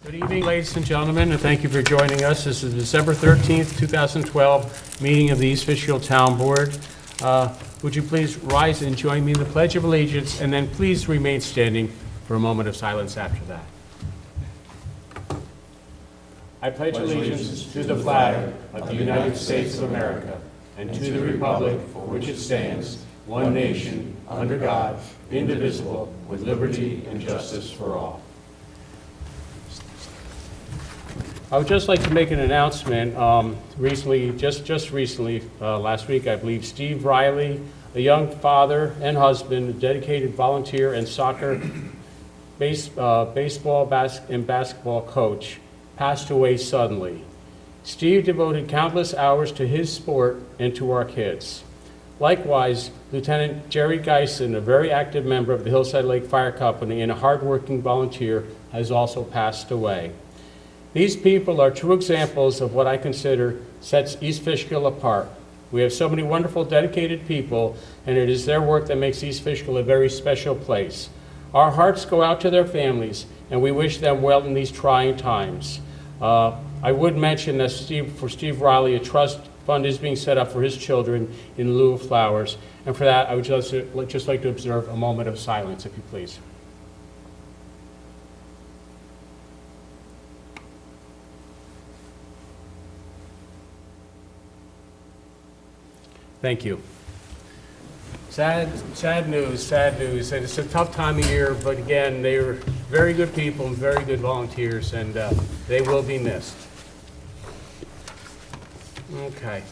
Good evening, ladies and gentlemen, and thank you for joining us. This is the December 13th, 2012 meeting of the East Fishkill Town Board. Would you please rise and join me in the Pledge of Allegiance, and then please remain standing for a moment of silence after that. I pledge allegiance to the flag of the United States of America and to the republic for which it stands, one nation, under God, indivisible, with liberty and justice for all. I would just like to make an announcement. Recently, just recently, last week, I believe, Steve Riley, a young father and husband, a dedicated volunteer and soccer, baseball and basketball coach, passed away suddenly. Steve devoted countless hours to his sport and to our kids. Likewise, Lieutenant Jerry Geisen, a very active member of the Hillside Lake Fire Company and a hardworking volunteer, has also passed away. These people are true examples of what I consider sets East Fishkill apart. We have so many wonderful, dedicated people, and it is their work that makes East Fishkill a very special place. Our hearts go out to their families, and we wish them well in these trying times. I would mention that for Steve Riley, a trust fund is being set up for his children in lieu of flowers. And for that, I would just like to observe a moment of silence, if you please. Thank you. Sad news. And it's a tough time of year, but again, they were very good people and very good volunteers, and they will be missed. Okay.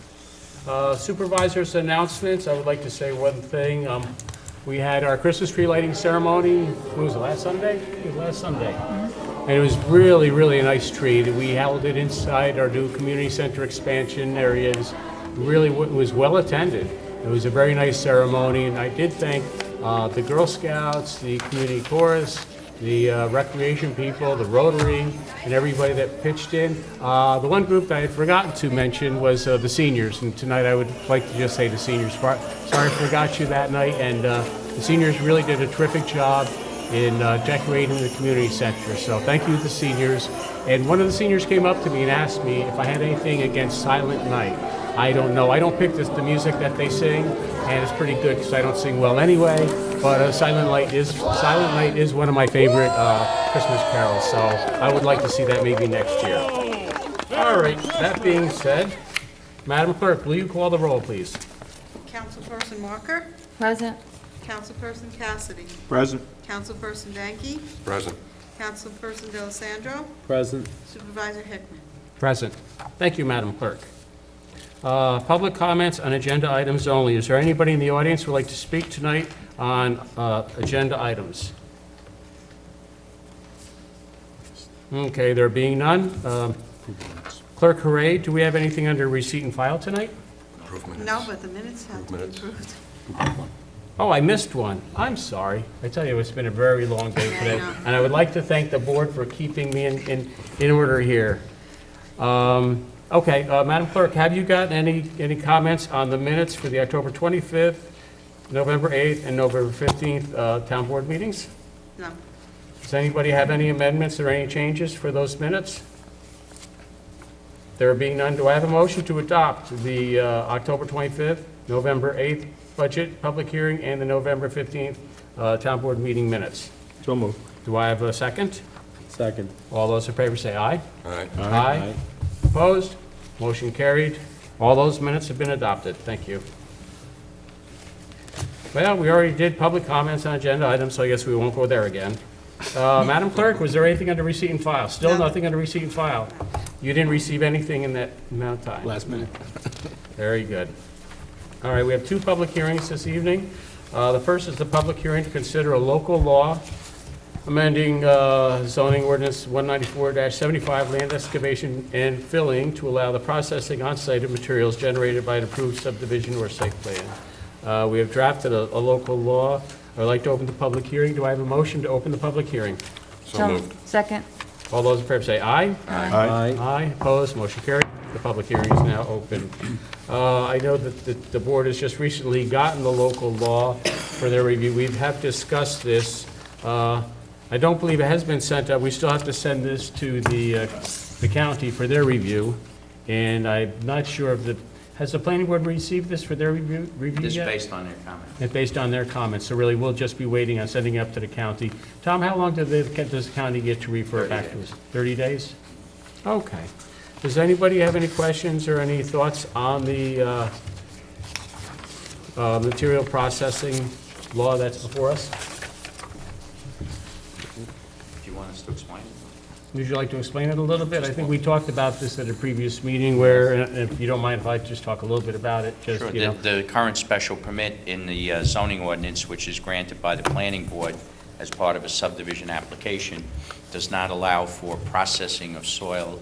Supervisors' announcements. I would like to say one thing. We had our Christmas tree lighting ceremony. What was it, last Sunday? It was last Sunday. And it was really, really a nice tree. We held it inside our new community center expansion areas. Really was well attended. It was a very nice ceremony, and I did thank the Girl Scouts, the community chorus, the recreation people, the Rotary, and everybody that pitched in. The one group that I had forgotten to mention was the seniors, and tonight I would like to just say the seniors. Sorry I forgot you that night, and the seniors really did a terrific job in decorating the community center, so thank you to the seniors. And one of the seniors came up to me and asked me if I had anything against Silent Night. I don't know. I don't pick the music that they sing, and it's pretty good because I don't sing well anyway. But Silent Night is one of my favorite Christmas carols, so I would like to see that maybe next year. All right. That being said, Madam Clerk, will you call the roll, please? Councilperson Walker. Present. Councilperson Cassidy. Present. Councilperson Danke. Present. Councilperson D'Alessandro. Present. Supervisor Hickman. Present. Thank you, Madam Clerk. Public comments on agenda items only. Is there anybody in the audience who would like to speak tonight on agenda items? Okay, there being none. Clerk Hooray, do we have anything under receipt and file tonight? No, but the minutes have to be approved. Oh, I missed one. I'm sorry. I tell you, it's been a very long day Yeah, today. I know. And I would like to thank the board for keeping me in order here. Okay, Madam Clerk, have you got any comments on the minutes for the October 25th, November 8th, and November 15th town board meetings? No. Does anybody have any amendments or any changes for those minutes? There being none, do I have a motion to adopt the October 25th, November 8th budget public hearing and the November 15th town board meeting minutes? So moved. Do I have a second? Second. All those in favor say aye. Aye. Aye. Opposed? Motion carried. All those minutes have been adopted. Thank you. Well, we already did public comments on agenda items, so I guess we won't go there again. Madam Clerk, was there anything under receipt and file? Still No. nothing under receipt and file? You didn't receive anything in that amount of time? Last minute. Very good. All right, we have two public hearings this evening. The first is the public hearing to consider a local law amending zoning ordinance 194-75 land excavation and filling to allow the processing on-site of materials generated by an approved subdivision or site plan. We have drafted a local law. I'd like to open the public hearing. Do I have a motion to open the public hearing? So moved. Second. All those in favor say aye. Aye. Aye, opposed, motion carried. The public hearing is now open. I know that the board has just recently gotten the local law for their review. We have discussed this. I don't believe it has been sent out. We still have to send this to the county for their review, and I'm not sure if has the planning board received this for their review This is yet? based on their comment. It's based on their comments, so really, we'll just be waiting on sending it up to the county. Tom, how long does the county get to refer 30 back to days. us? 30 days? Okay. Does anybody have any questions or any thoughts on the material processing law that's before us? Do you want us to explain? Would you like to explain it a little bit? I think we talked about this at a previous meeting where, and if you don't mind if I just talk a little bit about it, just, Sure. you know. The current special permit in the zoning ordinance, which is granted by the planning board as part of a subdivision application, does not allow for processing of soil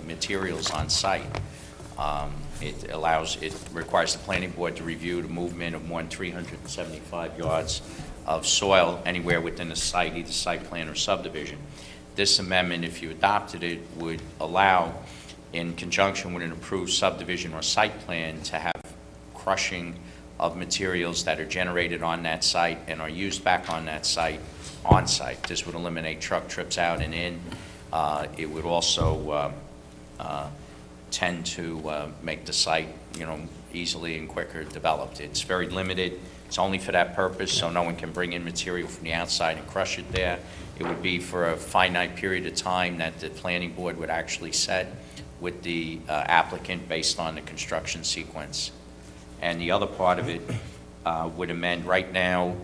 materials on site. It requires the planning board to review the movement of more than 375 yards of soil anywhere within the site, either site plan or subdivision. This amendment, if you adopted it, would allow, in conjunction with an approved subdivision or site plan, to have crushing of materials that are generated on that site and are used back on that site, on site. This would eliminate truck trips out and in. It would also tend to make the site, easily and quicker developed. It's very limited. It's only for that purpose, so no one can bring in material from the outside and crush it there. It would be for a finite period of time that the planning board would actually set with the applicant based on the construction sequence. And the other part of it would amend, right now,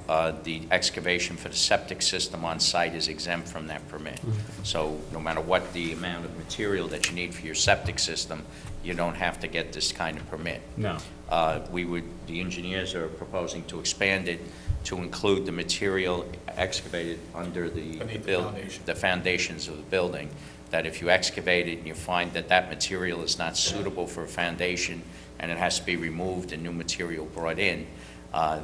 the excavation for the septic system on site is exempt from that permit. So no matter what the amount of material that you need for your septic system, you don't have to get this kind of permit. No. The engineers are proposing to expand it to include the material excavated under the foundations of the building, that if you excavate it and you find that that material is not suitable for a foundation and it has to be removed and new material brought in,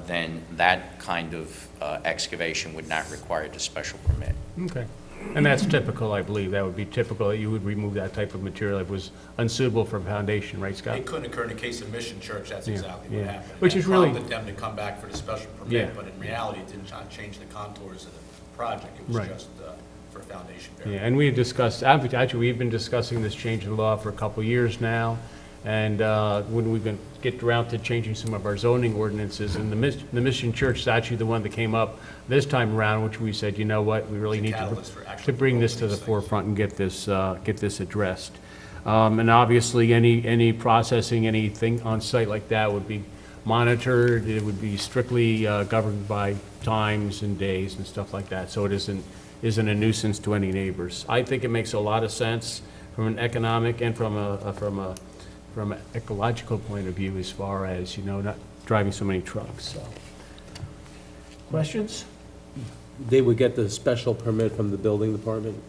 then that kind of excavation would not require the special permit. Okay. And that's typical, I believe. That would be typical, that you would remove that type of material if it was unsuitable for a foundation, right, Scott? It couldn't occur in the case of Mission Church, that's Yeah, exactly yeah. what happened. Which That is really- prompted them to come back for the special Yeah. permit, but in reality, it did not change the contours of the project. It was Right. just for foundation Yeah, barrier. and we had discussed, actually, we've been discussing this change in law for a couple of years now, and when we've been, get around to changing some of our zoning ordinances, and the Mission Church is actually the one that came up this time around, which we said, you know what, we really It's a need catalyst for to actually bring this to proposing the these things. forefront and get this addressed. And obviously, any processing, anything on site like that would be monitored, it would be strictly governed by times and days and stuff like that, so it isn't a nuisance to any neighbors. I think it makes a lot of sense from an economic and from an ecological point of view, as far as, not driving so many trucks, so. Questions? They would get the special permit from the building department?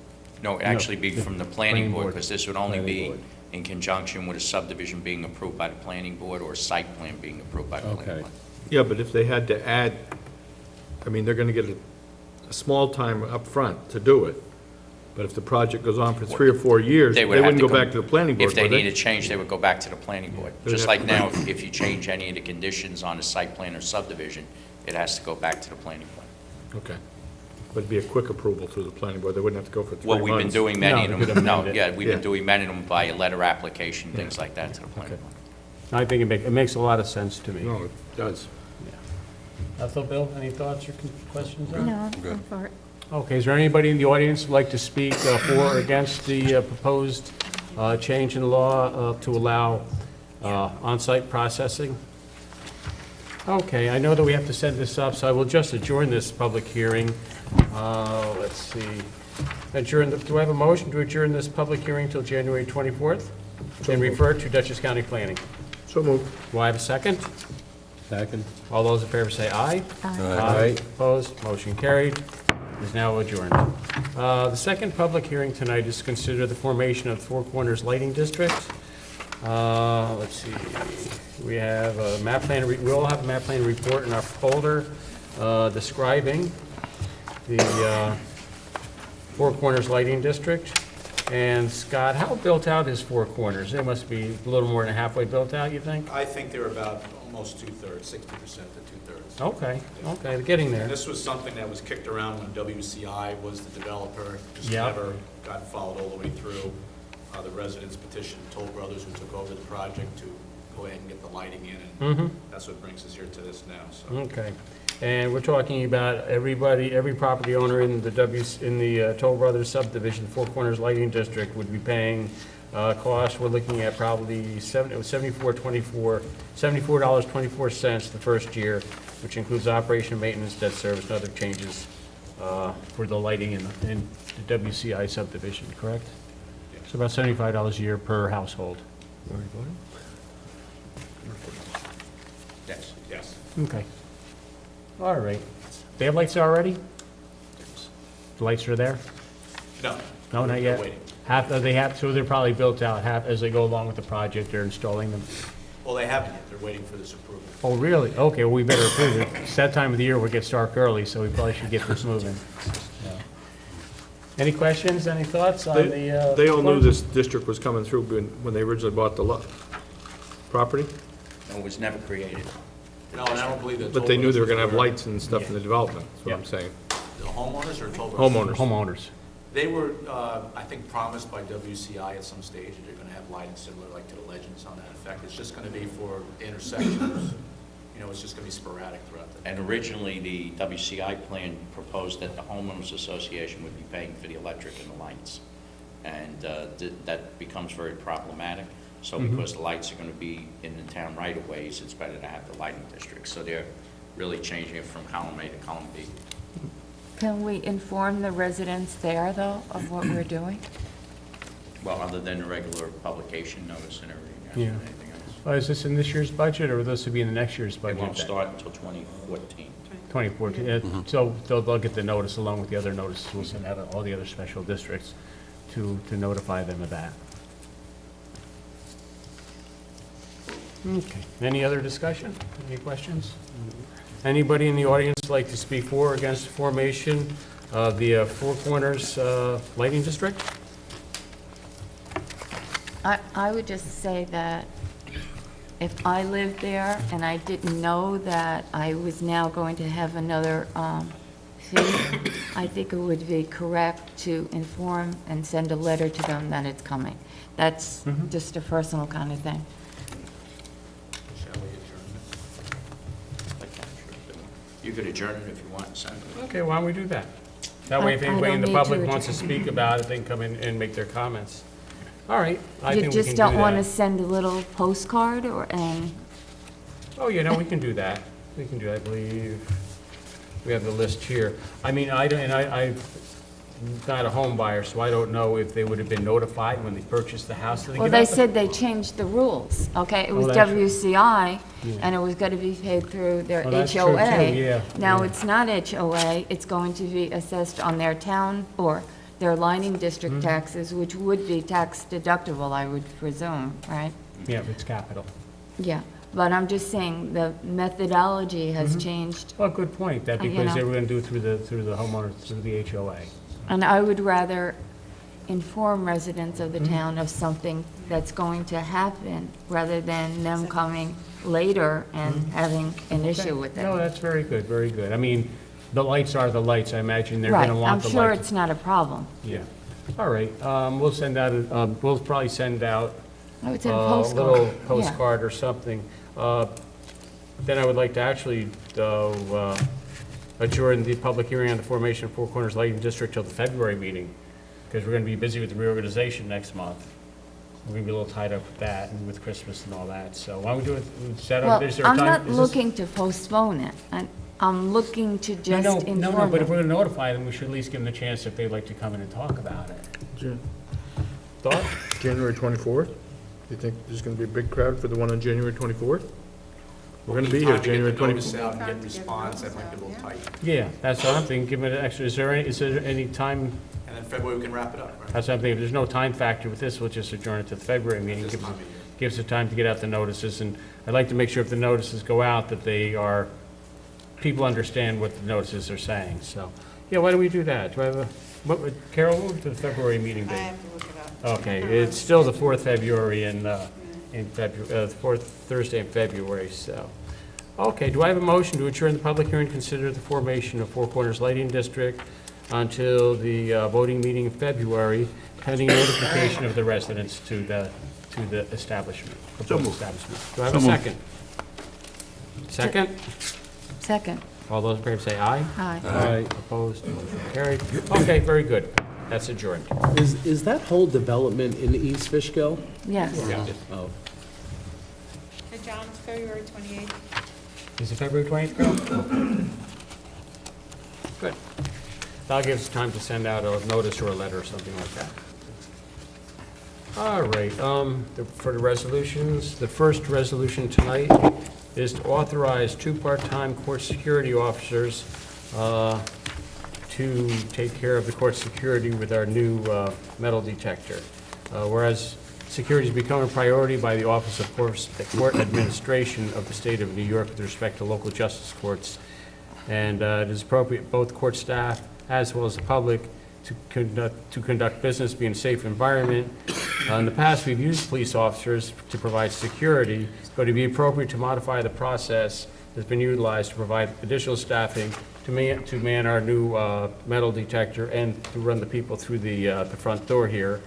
No, it'd actually be from the planning Planning board, board. because this would only Planning be board. in conjunction with a subdivision being approved by the planning board or a site plan being approved by the planning Okay. board. Yeah, but if they had to add, they're gonna get a small time up front to do it. But if the project goes on for 3 or 4 years, they They would have wouldn't to go come- back to the planning board, If they would need a change, they would go back to the planning board. They'd Just have like to- now, if you change any of the conditions on a site plan or subdivision, it has to go back to the planning board. Okay. But it'd be a quick approval through the planning board, they wouldn't have to go for 3 months. Well, we've been doing many No, of we could them, no, amend it. yeah, we've been Yeah. doing many of them by a letter application, things like that to the planning Okay. board. I think it makes a lot of sense to me. No, it does. So, Bill, any thoughts or questions on it? No, I'm for it. Okay, is there anybody in the audience who'd like to speak for or against the proposed change in law to allow on-site processing? Okay, I know that we have to send this up, so I will just adjourn this public hearing. Let's see. Do I have a motion to adjourn this public hearing till January 24th? And refer to Dutchess County Planning. So moved. Do I have a second? Second. All those in favor say aye. Aye. Opposed, motion carried, is now adjourned. The second public hearing tonight is to consider the formation of the Four Corners Lighting District. Let's see, we have a map plan, we all have a map plan report in our folder describing the Four Corners Lighting District. And Scott, how built out is Four Corners? It must be a little more than halfway built out, you think? I think they're about almost 2/3, 60% to 2/3. Okay, okay, they're getting there. And this was something that was kicked around when WCI was the developer, just Yeah. never got followed all the way through. The residents petitioned Toll Brothers, who took over the project, to go ahead and get the lighting in, and that's what brings us here to this now, so. Okay, and we're talking about everybody, every property owner in the Toll Brothers subdivision, Four Corners Lighting District, would be paying cost. We're looking at probably $74.24 the first year, which includes operation, maintenance, debt service, and other changes for the lighting in the WCI subdivision, correct? It's about $75 a year per household. Yes. Yes. Okay. All right. They have lights already? The lights are there? No. No, not They're yet? waiting. They have, so they're probably built out, as they go along with the project, they're installing them. Well, they haven't yet, they're waiting for this approval. Oh, really? Okay, well, we better approve it. It's that time of the year where it gets dark early, so we probably should get this moving. Yeah. Any questions, any thoughts on the? They all knew this district was coming through when they originally bought the property, No, it was never created. No, and I don't believe that. but they knew they were gonna have lights and stuff in the development, that's what Yeah. I'm saying. The homeowners or Toll Brothers? Homeowners. Homeowners. They were, I think, promised by WCI at some stage that they're gonna have lighting similar like to the Legends on that effect. It's just gonna be for intersections, you know, it's just gonna be sporadic throughout the. And originally, the WCI plan proposed that the homeowners association would be paying for the electric and the lights. And that becomes very problematic. So because the lights are going to be in the town right-of-ways, it's better to have the lighting district. So they're really changing it from column A to column B. Can we inform the residents there, though, of what we're doing? Well, other than the regular publication notice and everything, Yeah. anything else. Is this in this year's budget, or will this be in the next year's It budget? won't start until 2014. 2014, so they'll get the notice along with the other notices. We'll send out all the other special districts to notify them of that. Okay, any other discussion? Any questions? Anybody in the audience like to speak for or against the formation of the Four Corners Lighting District? I would just say that if I lived there and I didn't know that I was now going to have another fee, I think it would be correct to inform and send a letter to them that it's coming. That's just a personal kind of thing. Shall we adjourn You could adjourn it if you want, Senator. Okay, why don't we do that? That way, if I anybody in the don't need public to wants to speak about it, they can come in and make their comments. All right, I You think we can just do don't want to that. send a little postcard and, Oh, you know, we can do that. We can do, I believe, we have the list here. I mean, I'm not a home buyer, so I don't know if they would have been notified when they purchased the house. Did well, give they out the- said they changed the rules, okay? It was that's true. WCI, Yeah. and it was going to be paid through their Oh, that's true, too, HOA. yeah, Now, yeah. it's not HOA, it's going to be assessed on their town or their lining district Mm-hmm. taxes, which would be tax deductible, I would presume, right? Yeah, it's capital. Yeah, but I'm just saying, the methodology has changed, Well, good point, that You because they know. were going to do it through the homeowner, through the HOA. and I would rather inform residents of the Mm-hmm. town of something that's going to happen, rather than them coming later and having an issue with it. Mm-hmm. No, that's very good, very good. I mean, the lights are the lights. I imagine they're going Right, to I'm want the sure lights. it's not a problem. Yeah. All right, we'll send out, we'll probably send out I would say a a postcard. little Yeah. postcard or something. Then I would like to actually, though, adjourn the public hearing on the formation of Four Corners Lighting District till the February meeting, because we're going to be busy with the reorganization next month. We're going to be a little tied up with that and with Christmas and all that, so why don't we do it, is that, Well, is there a I'm time? not is this- looking to postpone it. I'm looking to just No, inform no, but if them. we're going to notify them, we should at least give them the chance if they'd like to come in and talk about it. Thought? January 24th? You think there's gonna be a big crowd for the one on January 24th? We're gonna be here January Time to get the notice 24th. out and Time get to get the response, that notice might be a little out, tight. Yeah, that's what I'm thinking, give it an extra, is there any time, And then February, we can wrap it up, right? that's what I'm thinking, if there's no time factor with this, we'll just adjourn it to the February meeting. This Gives time of year. gives it time to get out the notices, and I'd like to make sure if the notices go out, that they are, people understand what the notices are saying, so. Yeah, why don't we do that? Do I have a, Carol, move to the February meeting I date? have to look it up. Okay, it's still the 4th February in February, the 4th Thursday in February, so. Okay, do I have a motion to adjourn the public hearing, consider the formation of Four Corners Lighting District until the voting meeting in February, pending notification of the residents to the establishment, proposed establishment? Do I have a second? Second? Second. All those in favor say aye. Aye. Aye. Opposed, motion carried. Okay, very good. That's adjourned. Is that whole development in East Fishkill? Yes. Oh. Hey, John, it's February 28th. Is it February 28th, Carol? Good. That'll give us time to send out a notice or a letter or something like that. All right, for the resolutions, the first resolution tonight is to authorize 2 part-time court security officers to take care of the court security with our new metal detector. Whereas security has become a priority by the Office of Court Administration of the State of New York with respect to local justice courts, and it is appropriate both court staff as well as the public to conduct business, be in a safe environment. In the past, we've used police officers to provide security, but it'd be appropriate to modify the process that's been utilized to provide additional staffing to man our new metal detector and to run the people through the front door here.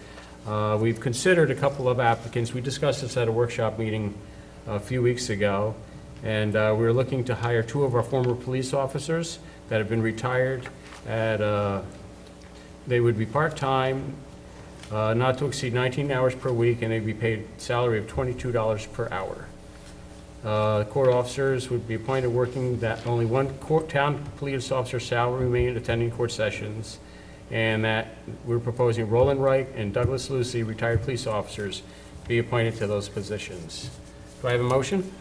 We've considered a couple of applicants. We discussed this at a workshop meeting a few weeks ago, and we're looking to hire 2 of our former police officers that have been retired at they would be part-time, not to exceed 19 hours per week, and they'd be paid a salary of $22 per hour. Court officers would be appointed working that only one town police officer shall remain attending court sessions, and that we're proposing Roland Wright and Douglas Lucy, retired police officers, be appointed to those positions. Do I have a motion?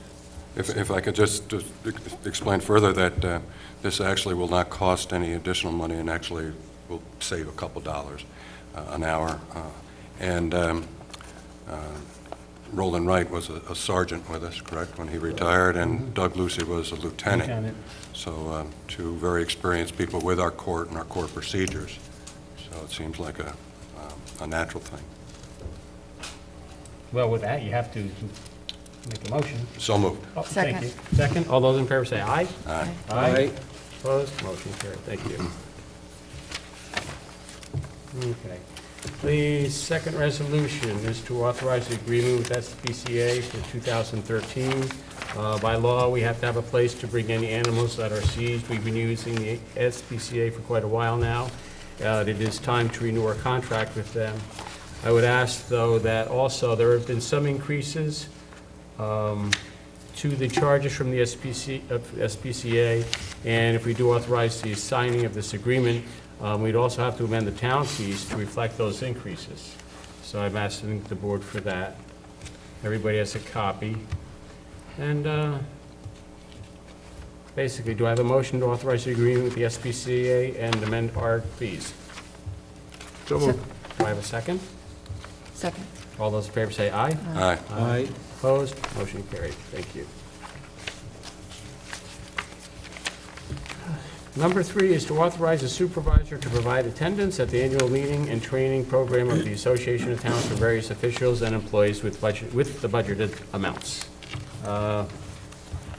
If I could just explain further that this actually will not cost any additional money and actually will save a couple dollars an hour. Roland Wright was a sergeant with us, correct, when he retired, and Doug Lucy was a lieutenant. So 2 very experienced people with our court and our court procedures. So it seems like a natural thing. Well, with that, you have to make a motion. So moved. Oh, thank Second. you. Second, all those in favor say aye. Aye. Aye. Opposed, motion carried, thank you. Okay. The second resolution is to authorize the agreement with SPCA for 2013. By law, we have to have a place to bring any animals that are seized. We've been using the SPCA for quite a while now. It is time to renew our contract with them. I would ask, though, that also there have been some increases to the charges from the SPCA, and if we do authorize the signing of this agreement, we'd also have to amend the town fees to reflect those increases. So I'm asking the board for that. Everybody has a copy. And basically, do I have a motion to authorize the agreement with the SPCA and amend our fees? So moved. Do I have a second? Second. All those in favor say aye. Aye. Aye. Opposed? Motion carried. Thank you. Number 3 is to authorize the supervisor to provide attendance at the annual meeting and training program of the Association of Towns for various officials and employees with the budgeted amounts.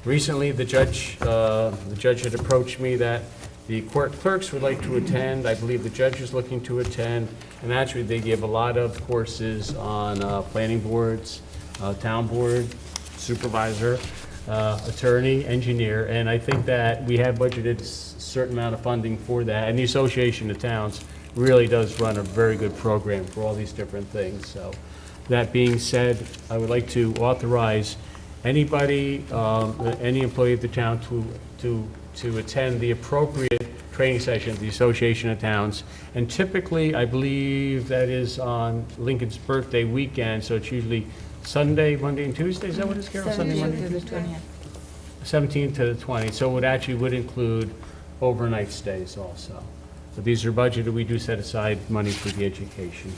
Recently, the judge had approached me that the court clerks would like to attend. I believe the judge is looking to attend, and actually, they give a lot of courses on planning boards, town board, supervisor, attorney, engineer, and I think that we have budgeted a certain amount of funding for that, and the Association of Towns really does run a very good program for all these different things. So, that being said, I would like to authorize anybody, any employee of the town to attend the appropriate training session at the Association of Towns. And typically, I believe that is on Lincoln's birthday weekend, so it's usually Sunday, Monday, and Tuesday. Is that what it is, Carol? Sunday, Monday? 17th to the 20th. 17th to the 20th. So it actually would include overnight stays also. But these are budgeted. We do set aside money for the education.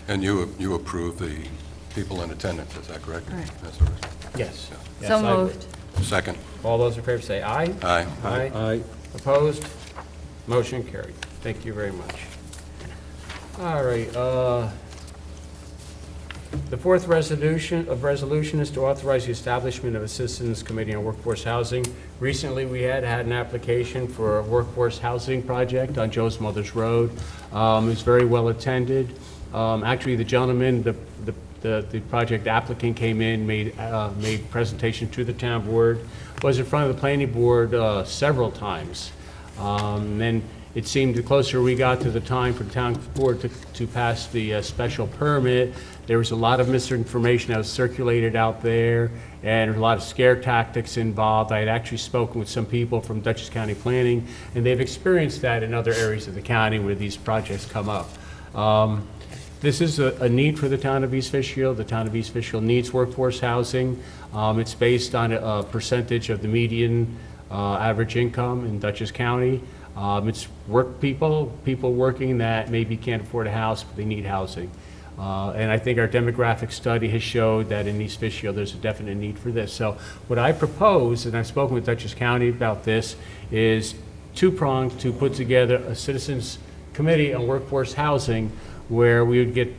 And you approve the people in attendance, is that correct? Correct. That's all right. Yes. Yes, So I would. moved. Second. All those in favor say aye. Aye. Aye. Aye. Opposed? Motion carried. Thank you very much. All right, The fourth resolution is to authorize the establishment of a Citizens Committee on Workforce Housing. Recently, we had an application for a workforce housing project on Joe's Mother's Road. It was very well attended. Actually, the gentleman, the project applicant came in, made presentation to the town board, was in front of the planning board several times. Then it seemed the closer we got to the time for the town board to pass the special permit, there was a lot of misinformation that was circulated out there, and a lot of scare tactics involved. I had actually spoken with some people from Dutchess County Planning, and they've experienced that in other areas of the county where these projects come up. This is a need for the town of East Fishkill. The town of East Fishkill needs workforce housing. It's based on a percentage of the median average income in Dutchess County. It's people working that maybe can't afford a house, but they need housing. And I think our demographic study has showed that in East Fishkill, there's a definite need for this. So what I propose, and I've spoken with Dutchess County about this, is two-pronged to put together a citizens committee on workforce housing where we would get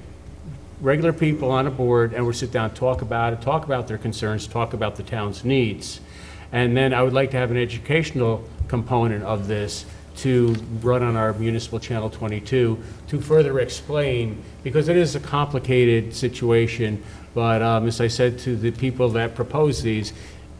regular people on a board and we'll sit down, talk about it, talk about their concerns, talk about the town's needs. And then I would like to have an educational component of this to run on our municipal channel 22 to further explain, because it is a complicated situation, but as I said to the people that propose these,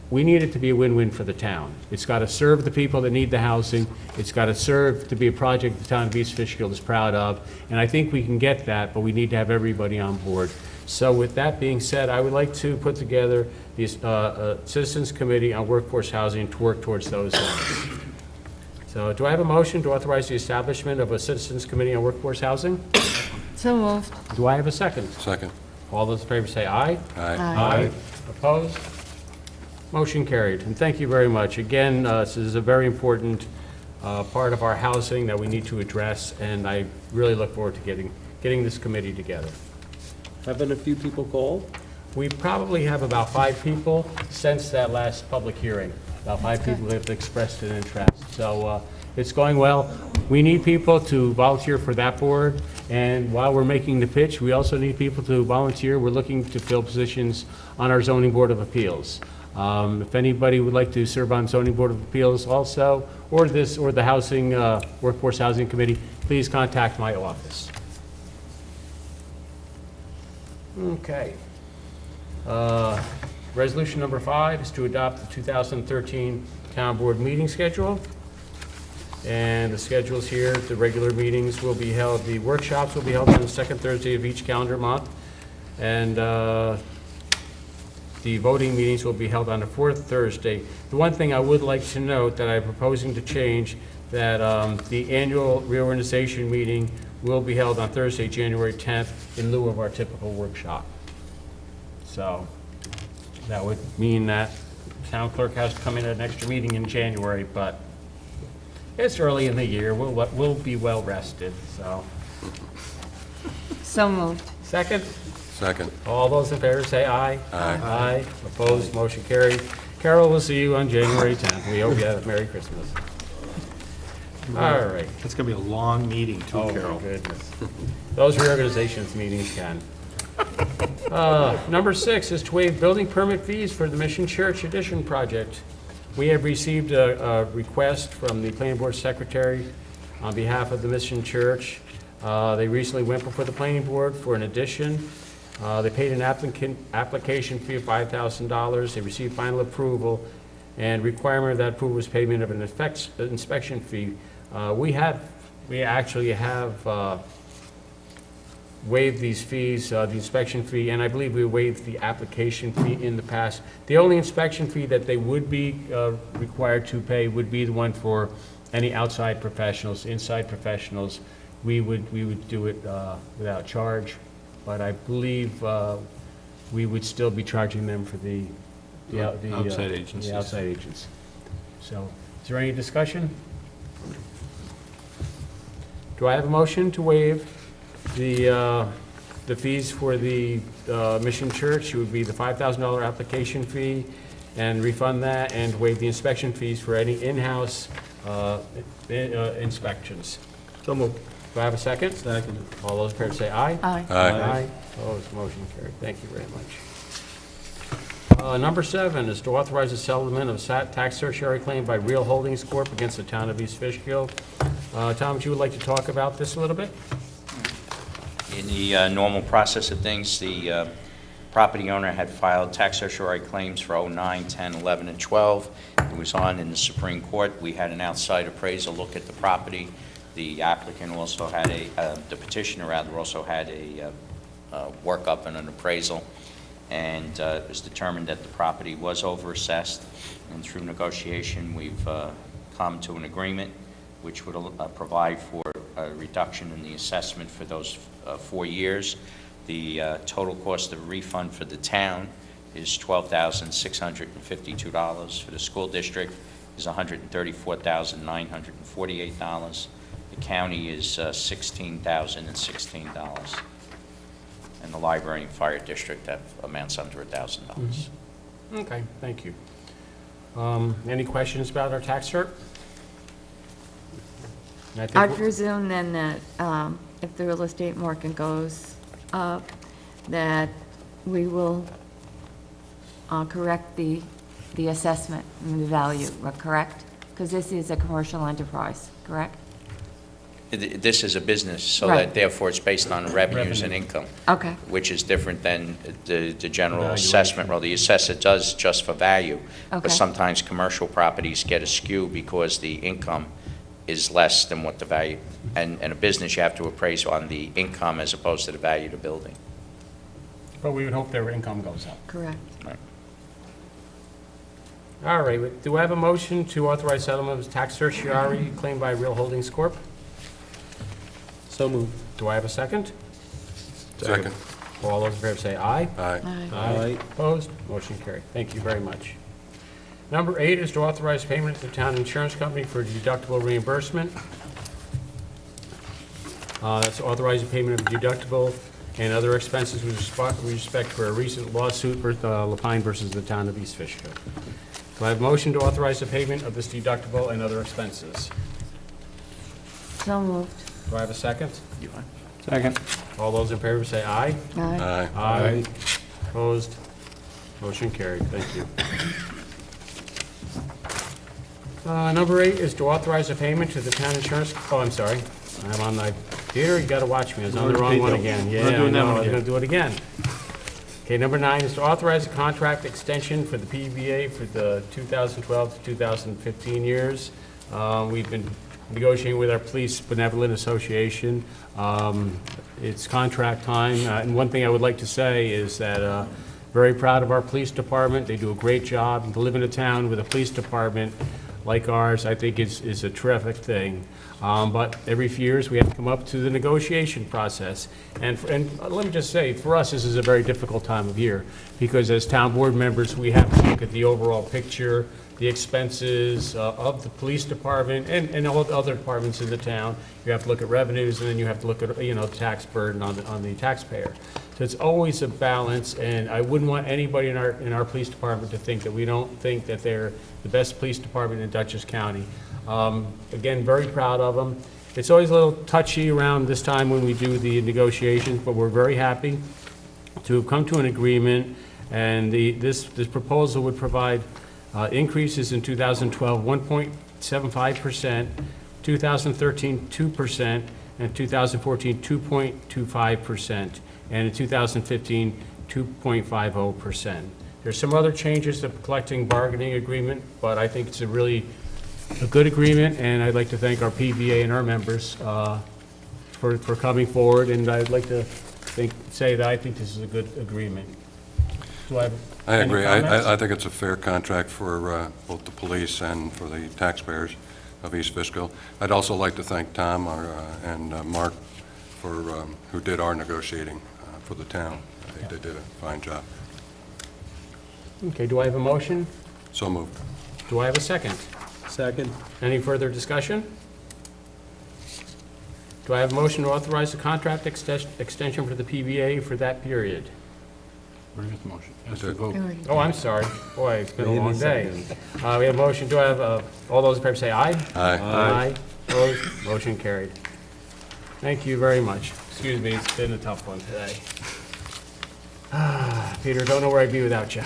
we need it to be a win-win for the town. It's got to serve the people that need the housing. It's got to serve to be a project the town of East Fishkill is proud of, and I think we can get that, but we need to have everybody on board. So with that being said, I would like to put together the Citizens Committee on Workforce Housing to work towards those goals. So do I have a motion to authorize the establishment of a Citizens Committee on Workforce Housing? So moved. Do I have a second? Second. All those in favor say aye. Aye. Aye. Opposed? Motion carried. And thank you very much. Again, this is a very important part of our housing that we need to address, and I really look forward to getting this committee together. Haven't a few people called? We probably have about 5 people since that last public hearing. About 5 people have expressed an interest. So it's going well. We need people to volunteer for that board, and while we're making the pitch, we also need people to volunteer. We're looking to fill positions on our Zoning Board of Appeals. If anybody would like to serve on Zoning Board of Appeals also, or the Housing, Workforce Housing Committee, please contact my office. Okay. Resolution number 5 is to adopt the 2013 Town Board meeting schedule. And the schedule's here. The regular meetings will be held, the workshops will be held on the second Thursday of each calendar month. And the voting meetings will be held on the fourth Thursday. The one thing I would like to note that I'm proposing to change, that the annual reorganization meeting will be held on Thursday, January 10th, in lieu of our typical workshop. So that would mean that town clerk has to come in at an extra meeting in January, but it's early in the year. We'll be well rested, so. So moved. Second? Second. All those in favor say aye. Aye. Aye. Opposed, motion carried. Carol, we'll see you on January 10th. We hope you have a Merry Christmas. All right. It's going to be a long meeting too, Oh, Carol. my goodness. Those reorganizations meetings can. Number 6 is to waive building permit fees for the Mission Church Addition project. We have received a request from the planning board secretary on behalf of the Mission Church. They recently went before the planning board for an addition. They paid an application fee of $5,000. They received final approval, and requirement of that approval was payment of an inspection fee. We actually have waived these fees, the inspection fee, and I believe we waived the application fee in the past. The only inspection fee that they would be required to pay would be the one for any outside professionals. Inside professionals, we would do it without charge, but I believe we would still be charging them for the Outside agencies. The outside agents. So, is there any discussion? Do I have a motion to waive the fees for the Mission Church? It would be the $5,000 application fee, and refund that, and waive the inspection fees for any in-house inspections. So moved. Do I have a second? Second. All those in favor say aye. Aye. Aye. Opposed, motion carried. Thank you very much. Number 7 is to authorize the settlement of tax certiorari claim by Real Holdings Corp. against the town of East Fishkill. Tom, would you like to talk about this a little bit? In the normal process of things, the property owner had filed tax certiorari claims for 09, 10, 11, and 12. It was on in the Supreme Court. We had an outside appraiser look at the property. The applicant also had the petitioner rather also had a workup and an appraisal, and it was determined that the property was overassessed, and through negotiation, we've come to an agreement which would provide for a reduction in the assessment for those 4 years. The total cost of refund for the town is $12,652. For the school district is $134,948. The county is $16,016. And the library and fire district, that amounts under $1,000. Okay, thank you. Any questions about our tax cert? And I think I presume then that if the real estate market goes up, that we will correct the assessment and the value, correct? Because this is a commercial enterprise, correct? This is a business, so Right. that therefore it's based on revenues and income, Okay, which is different than the general Valuation. assessment. Well, the assessor does just for value, Okay. but sometimes commercial properties get askew because the income is less than what the value, and a business you have to appraise on the income as opposed to the value of the building. But we would hope their income goes up. correct. All right, do I have a motion to authorize settlement of tax certiorari claimed by Real Holdings Corp.? So moved. Do I have a second? Second. All those in favor say aye. Aye. Aye. Opposed? Motion carried. Thank you very much. Number 8 is to authorize payment to the town insurance company for deductible reimbursement. That's authorizing payment of deductible and other expenses with respect for a recent lawsuit with Lapine versus the town of East Fishkill. Do I have a motion to authorize the payment of this deductible and other expenses? So moved. Do I have a second? You want? Second. All those in favor say aye. Aye. Aye. Opposed? Motion carried. Thank you. Number 8 is to authorize a payment to the town insurance, I'm sorry. I'm on my, Peter, you gotta watch me. I was on the wrong one again. Yeah, I know, I was gonna do it again. Okay, number 9 is to authorize a contract extension for the PBA for the 2012 to 2015 years. We've been negotiating with our Police Benevolent Association. It's contract time, and one thing I would like to say is that very proud of our police department. They do a great job. And to live in a town with a police department like ours, I think is a terrific thing. But every few years, we have to come up to the negotiation process. And let me just say, for us, this is a very difficult time of year, because as town board members, we have to look at the overall picture, the expenses of the police department and all the other departments in the town. You have to look at revenues, and then you have to look at, the tax burden on the taxpayer. So it's always a balance, and I wouldn't want anybody in our police department to think that we don't think that they're the best police department in Dutchess County. Again, very proud of them. It's always a little touchy around this time when we do the negotiations, but we're very happy to have come to an agreement, and this proposal would provide increases in 2012, 1.75%, 2013, 2%, and 2014, 2.25%, and in 2015, 2.50%. There's some other changes to the collective bargaining agreement, but I think it's a good agreement, and I'd like to thank our PBA and our members for coming forward, and I'd like to say that I think this is a good agreement. Do I have I any agree. comments? I think it's a fair contract for both the police and for the taxpayers of East Fishkill. I'd also like to thank Tom and Mark who did our negotiating for the town. I think they did a fine job. Okay, do I have a motion? So moved. Do I have a second? Second. Any further discussion? Do I have a motion to authorize the contract extension for the PBA for that period? I did. Oh, I'm sorry. Boy, it's been a Maybe long day. We have a motion. Do I have, all those in favor say aye? Aye. Opposed? Motion carried. Thank you very much. Excuse me, it's been a tough one today. Peter, don't know where I'd be without you.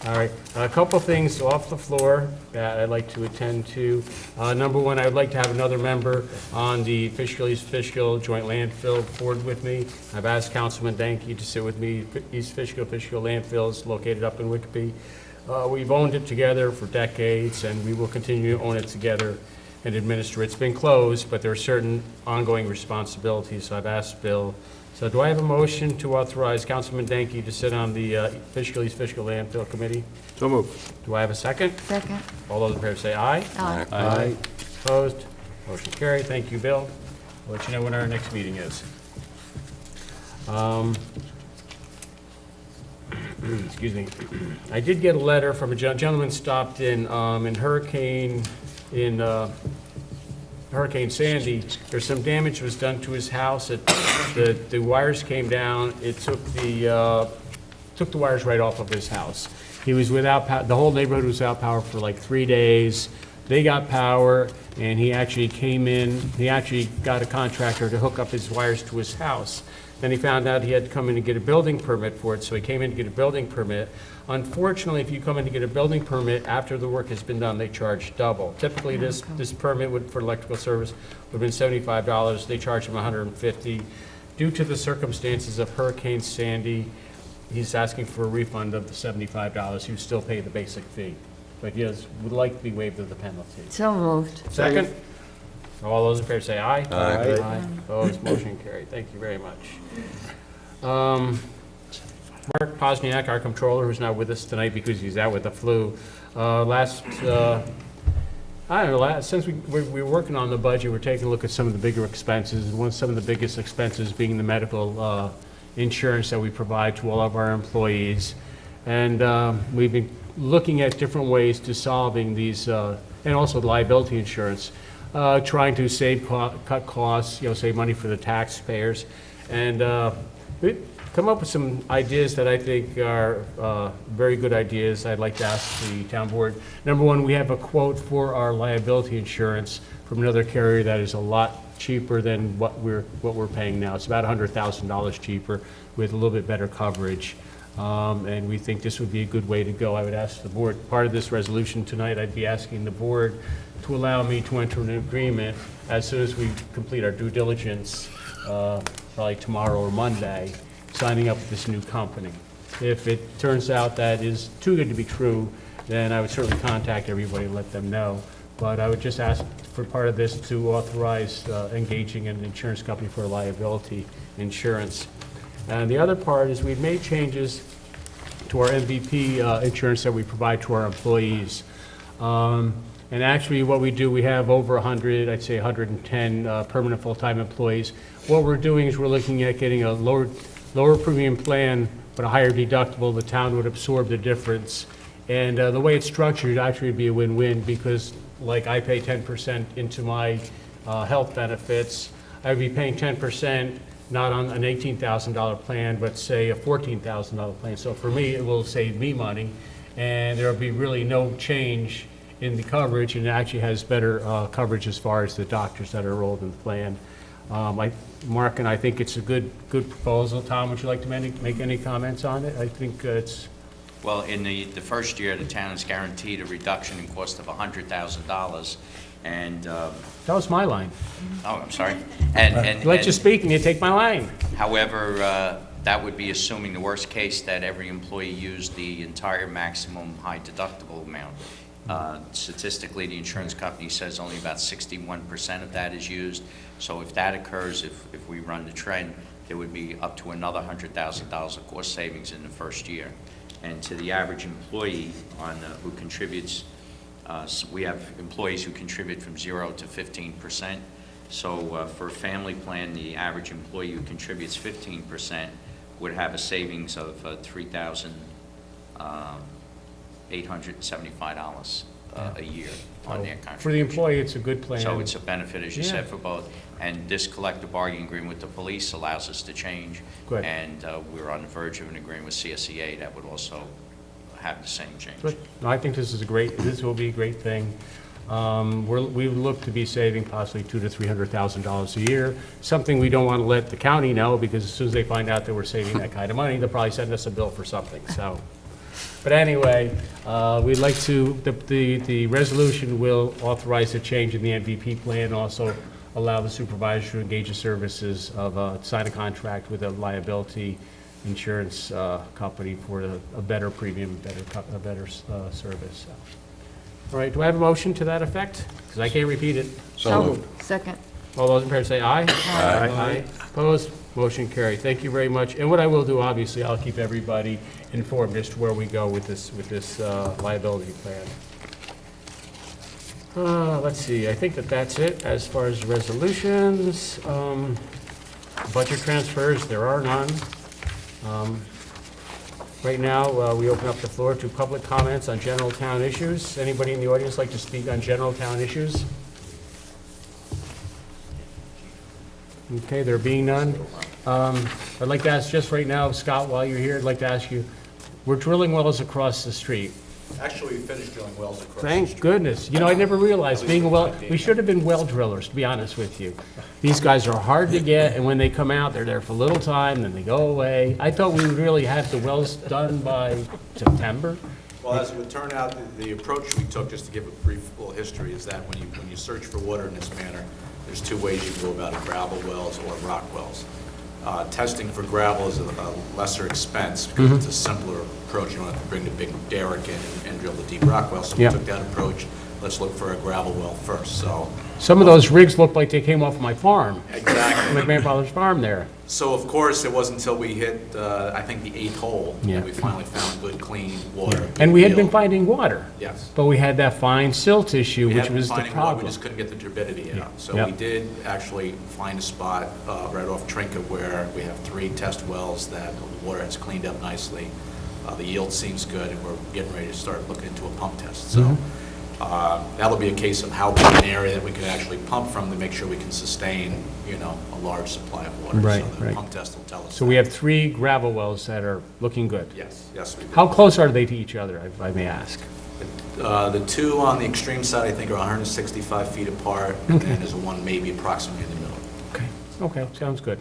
All right, a couple things off the floor that I'd like to attend to. Number one, I'd like to have another member on the Fishkill East Fishkill Joint Landfill Board with me. I've asked Councilman Danke to sit with me. East Fishkill Landfill is located up in Wickeby. We've owned it together for decades, and we will continue to own it together and administer it. It's been closed, but there are certain ongoing responsibilities, so I've asked Bill. So do I have a motion to authorize Councilman Danke to sit on the Fishkill East Fishkill Landfill Committee? So moved. Do I have a second? Second. All those in favor say aye. Aye. Aye. Opposed? Motion carried. Thank you, Bill. I'll let you know when our next meeting is. Excuse me. I did get a letter from a gentleman stopped in Hurricane Sandy. There's some damage was done to his house. The wires came down. It took the wires right off of his house. He was without power. The whole neighborhood was without power for like 3 days. They got power, and he actually came in. He actually got a contractor to hook up his wires to his house. Then he found out he had to come in and get a building permit for it, so he came in to get a building permit. Unfortunately, if you come in to get a building permit after the work has been done, they charge double. Typically, this permit for electrical service would have been $75. They charge him $150. Due to the circumstances of Hurricane Sandy, he's asking for a refund of the $75. He would still pay the basic fee, but he would like to be waived of the penalty. So moved. Second? All those in favor say aye. Aye. Aye. Opposed, motion carried. Thank you very much. Mark Posniak, our comptroller, who's not with us tonight because he's out with the flu. Since we were working on the budget, we're taking a look at some of the bigger expenses, and some of the biggest expenses being the medical insurance that we provide to all of our employees. And we've been looking at different ways to solving these, and also the liability insurance. Trying to cut costs, save money for the taxpayers, and we've come up with some ideas that I think are very good ideas. I'd like to ask the town board. Number one, we have a quote for our liability insurance from another carrier that is a lot cheaper than what we're paying now. It's about $100,000 cheaper with a little bit better coverage. And we think this would be a good way to go. I would ask the board, part of this resolution tonight, I'd be asking the board to allow me to enter an agreement as soon as we complete our due diligence, probably tomorrow or Monday, signing up with this new company. If it turns out that is too good to be true, then I would certainly contact everybody and let them know. But I would just ask for part of this to authorize engaging an insurance company for liability insurance. And the other part is we've made changes to our MVP insurance that we provide to our employees. And actually what we do, we have over 100, I'd say 110 permanent full-time employees. What we're doing is we're looking at getting a lower premium plan, but a higher deductible. The town would absorb the difference. And the way it's structured actually would be a win-win because like I pay 10% into my health benefits. I would be paying 10% not on an $18,000 plan, but say a $14,000 plan. So for me, it will save me money, and there will be really no change in the coverage, and it actually has better coverage as far as the doctors that are enrolled in the plan. Mark and I think it's a good proposal. Tom, would you like to make any comments on it? I think it's... Well, in the first year, the town is guaranteed a reduction in cost of $100,000, and... That was my line. Oh, I'm sorry. And Let you speak and you take my line. However, that would be assuming the worst case that every employee used the entire maximum high deductible amount. Statistically, the insurance company says only about 61% of that is used. So if that occurs, if we run the trend, there would be up to another $100,000 of cost savings in the first year. And to the average employee who contributes, we have employees who contribute from 0 to 15%. So for a family plan, the average employee who contributes 15% would have a savings of $3,875 a year on their contribution. For the employee, it's a good plan. So it's a benefit, as you Yeah. said, for both. And this collective bargaining agreement with the police allows us to change. Good. And we're on the verge of an agreement with CSEA that would also have the same change. Good. No, I think this will be a great thing. We look to be saving possibly $200,000 to $300,000 a year, something we don't want to let the county know, because as soon as they find out that we're saving that kind of money, they'll probably send us a bill for something, so. But anyway, we'd like to, the resolution will authorize a change in the MVP plan, also allow the supervisor to engage the services of, sign a contract with a liability insurance company for a better premium, a better service. So. All right, do I have a motion to that effect? Because I can't repeat it. So moved. Second. All those in favor say aye. Aye. Opposed? Motion carried. Thank you very much. And what I will do, obviously, I'll keep everybody informed as to where we go with this liability plan. Let's see, I think that's it as far as resolutions. Budget transfers, there are none. Right now, we open up the floor to public comments on general town issues. Anybody in the audience like to speak on general town issues? Okay, there being none. I'd like to ask just right now, Scott, while you're here, I'd like to ask you, we're drilling wells across the street. Actually, we finished drilling wells across the street. Thank goodness. You know, I never realized being a well, we should have been well drillers, to be honest with you. These guys are hard to get, and when they come out, they're there for a little time, then they go away. I thought we would really have the wells done by September. Well, as it would turn out, the approach we took, just to give a brief little history, is that when you search for water in this manner, there's two ways you go about it, gravel wells or rock wells. Testing for gravel is a lesser expense because it's a simpler approach. You don't have to bring the big derrick in and drill the deep rock well. So we Yeah. took that approach. Let's look for a gravel well first. So Some of those rigs look like they came off my farm, exactly. my grandfather's farm there. So of course, it wasn't until we hit, I think, the 8th hole Yeah. that we finally found good, clean water. And we had been yield. finding water. Yes. But we had that fine silt issue, We which had been was the finding water, we problem. just couldn't get the turbidity out. So Yeah. we did actually find a spot right off Trinket where we have 3 test wells that the water has cleaned up nicely. The yield seems good, and we're getting ready to start looking into a pump test. So Mm-hmm. that'll be a case of how big an area that we can actually pump from to make sure we can sustain, a large supply of water. Right, So the right. pump test will tell us. So we have 3 gravel wells that are looking good. Yes, we do. How close are they to each other, if I may ask? The 2 on the extreme side, I think, are 165 feet apart, and then there's one maybe approximately in the middle. Okay, okay, sounds good.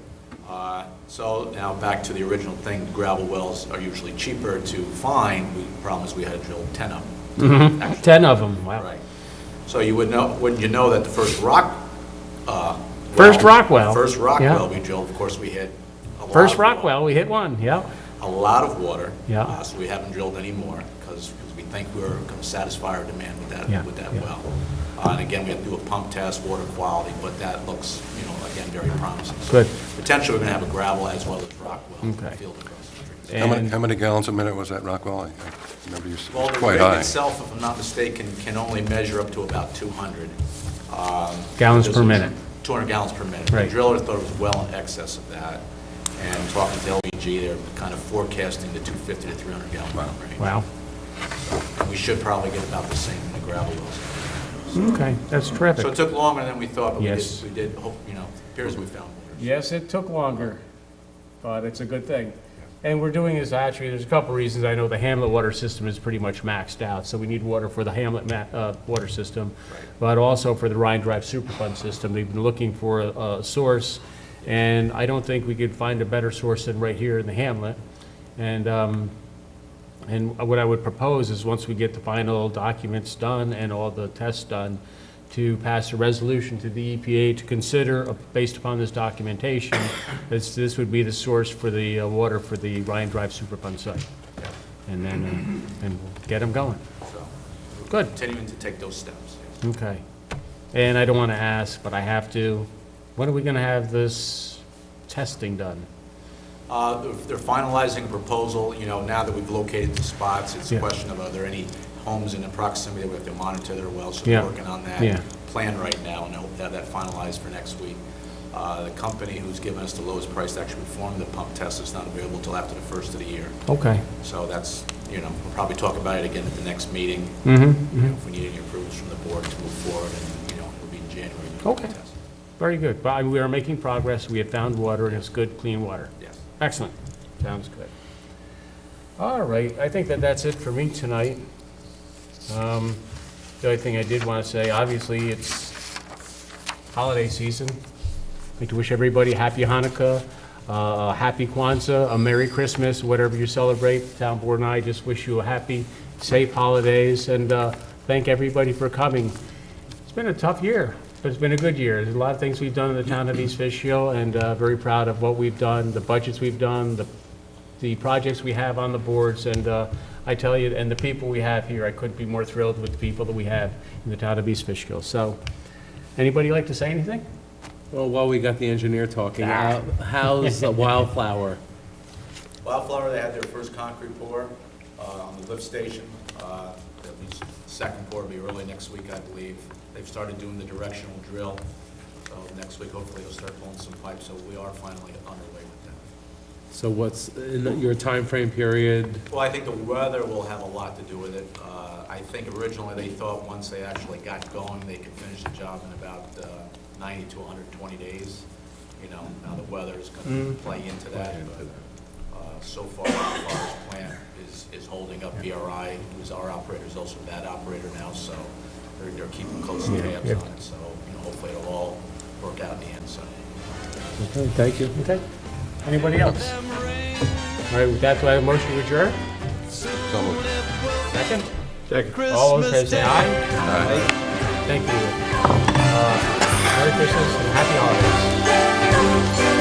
So now back to the original thing, gravel wells are usually cheaper to find. The problem is we had to drill 10 of them. Actually. 10 of them, wow. Right. So you wouldn't you know that the first rock First rock well. First rock Yeah. well we drilled, of course, we hit a lot First of rock water. well, we hit one, yeah. A lot of water. Yeah. So we haven't drilled any more because we think we're going to satisfy our demand with that Yeah, yeah. well. And again, we have to do a pump test, water quality, but that looks, again, very promising. So Good. potentially, we're going to have a gravel as well as rock well Okay. field across the street. How And many gallons a minute was that rock well? I remember you said it Well, was the quite rig high. itself, if I'm not mistaken, can only measure up to about 200. Gallons per minute. 200 gallons per minute. Right. The driller thought it was well in excess of that. And talking to LBG, they're kind of forecasting the 250 to 300 gallon range. wow, We should probably get about the same in the gravel wells. okay, that's So it terrific. took longer than we thought, but Yes. we did hope, appears we found water. Yes, it took longer, but it's a good thing. And we're doing this actually, there's a couple reasons. I know the Hamlet water system is pretty much maxed out, so we need water for the Hamlet water system, but also for the Rhine Drive Superfund system. They've been looking for a source, and I don't think we could find a better source than right here in the Hamlet. And what I would propose is, once we get the final documents done and all the tests done, to pass a resolution to the EPA to consider, based upon this documentation, this would be the source for the water for the Ryan Drive Superfund site. And then, and we'll get them going. So Good, continuing to take those steps. yes. okay. And I don't want to ask, but I have to, when are we going to have this testing done? They're finalizing a proposal, now that we've located the spots, it's a Yeah. question of are there any homes in the proximity that we have to monitor their wells. So Yeah. we're working on Yeah. that plan right now, and I hope to have that finalized for next week. The company who's given us the lowest price to actually perform the pump test is not available until after the first of the year. Okay. So that's, we'll probably talk about it again at the next meeting. If we need any approvals from the board to move forward, and, it'll be in January. we'll do the Okay. test. Very good. But we are making progress. We have found water, and it's good, clean water. Yes. Excellent. Sounds good. All right, I think that's it for me tonight. The only thing I did want to say, obviously, it's holiday season. I'd like to wish everybody happy Hanukkah, happy Kwanzaa, a Merry Christmas, whatever you celebrate. The town board and I just wish you a happy, safe holidays, and thank everybody for coming. It's been a tough year, but it's been a good year. There's a lot of things we've done in the town of East Fishkill, and very proud of what we've done, the budgets we've done, the projects we have on the boards, and I tell you, and the people we have here, I couldn't be more thrilled with the people that we have in the town of East Fishkill. So, anybody like to say anything? Well, while we got the engineer talking, how's Wildflower? Wildflower, they had their first concrete pour on the lift station. There'll be second pour will be early next week, I believe. They've started doing the directional drill, so next week hopefully they'll start pulling some pipes, so we are finally underway with that. So what's in your time frame period? Well, I think the weather will have a lot to do with it. I think originally they thought once they actually got going, they could finish the job in about 90 to 120 days. You know, now the weather is going to play into that, but so far, Wildflower's plant is holding up. BRI, who's our operator, is also that operator now, so they're keeping close tabs on it. So, you know, hopefully it'll all work out in the end, so. Okay, thank you. Okay. Anybody else? All right, with that, do I have a motion to adjourn? So moved. Second? Second. All those in favor say aye. Aye. Thank you. Merry Christmas and happy holidays.